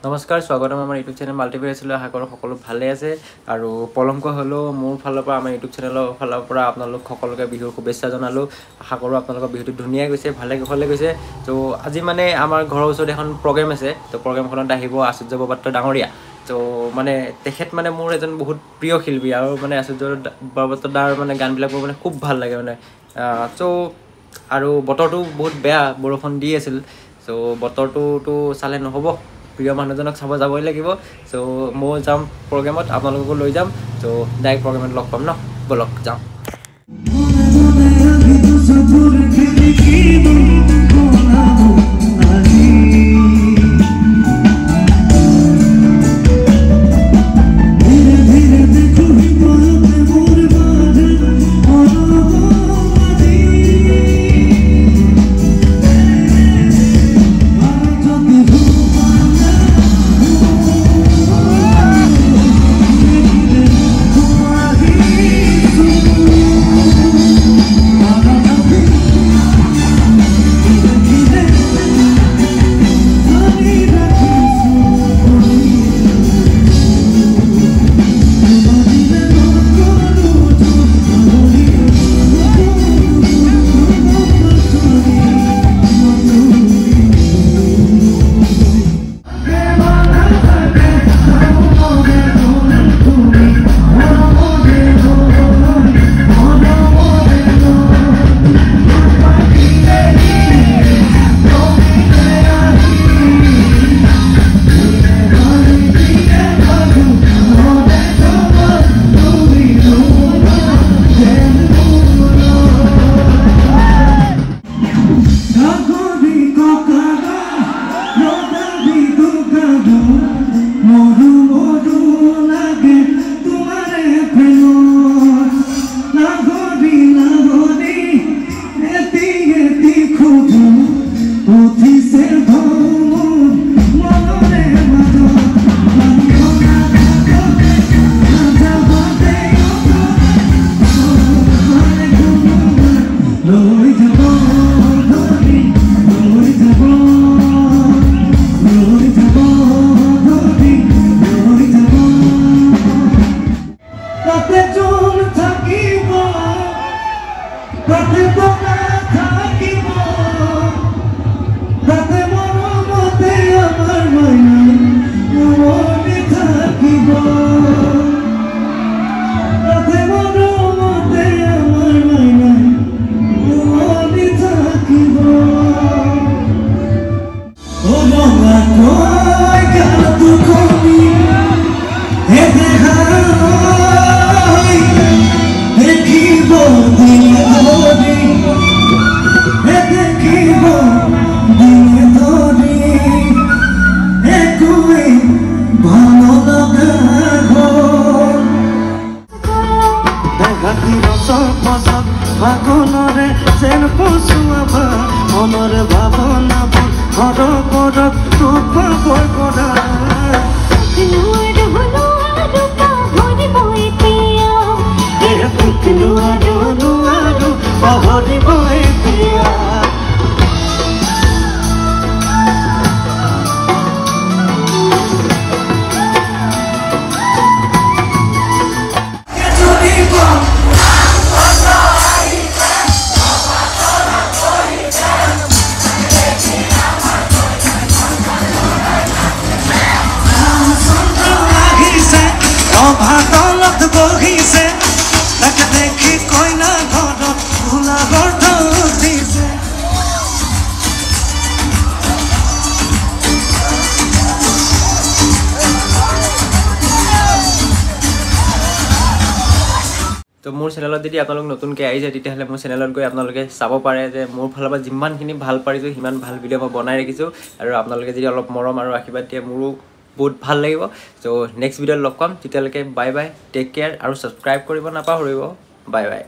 নমস্কাৰ স্বাগতম আমাৰ ইউটিউব চেনেল মাল্টিপ্লেক্সলৈ আশা কৰোঁ সকলো ভালে আছে আৰু পলমকৈ হ'লেও মোৰ ফালৰ পৰা আমাৰ ইউটিউব চেনেলৰ ফালৰ পৰা আপোনালোক সকলোকে বিহুৰ শুভেচ্ছা জনালোঁ আশা কৰোঁ আপোনালোকৰ বিহুটো ধুনীয়া গৈছে ভালে কুশলে গৈছে তো আজি মানে আমাৰ ঘৰৰ ওচৰত এখন প্ৰগ্ৰেম আছে তো প্ৰগ্ৰেমখনত আহিব আচুৰ্য বৰপাত্ৰ ডাঙৰীয়া তো মানে তেখেত মানে মোৰ এজন বহুত প্ৰিয় শিল্পী আৰু মানে আচুৰ্য বৰপাত্ৰ দাৰ মানে গানবিলাক মোৰ মানে খুব ভাল লাগে মানে তো আৰু বতৰটো বহুত বেয়া বৰষুণ দি আছিল তো বতৰটোতো চালে নহ'ব প্ৰিয় মানুহজনক চাব যাবই লাগিব সো মই যাম প্ৰগ্ৰেমত আপোনালোককো লৈ যাম তো ডাইৰেক্ট প্ৰগ্ৰেমত লগ পাম ন বলক যাওঁ মনরে ভাবনা ঘর ঘর রূপ বই করা পাহরি বই দিয়া ভাদলত বহিছে তাকে দেখি কইনা ঘৰত ভোলা গৰ্ধ দিছে তো মোৰ চেনেলত যদি আপোনালোক নতুনকৈ আহিছে তেতিয়াহ'লে মোৰ চেনেলত গৈ আপোনালোকে চাব পাৰে যে মোৰ ফালৰ পৰা যিমানখিনি ভাল পাৰিছোঁ সিমান ভাল ভিডিঅ' মই বনাই ৰাখিছোঁ আৰু আপোনালোকে যদি অলপ মৰম আৰু আশীৰ্বাদ দিয়ে মোৰো বহুত ভাল লাগিব তো নেক্সট ভিডিঅ'ত লগ পাম তেতিয়ালৈকে বাই বাই টেক কেয়াৰ আৰু ছাবস্ক্ৰাইব কৰিব নাপাহৰিব বাই বাই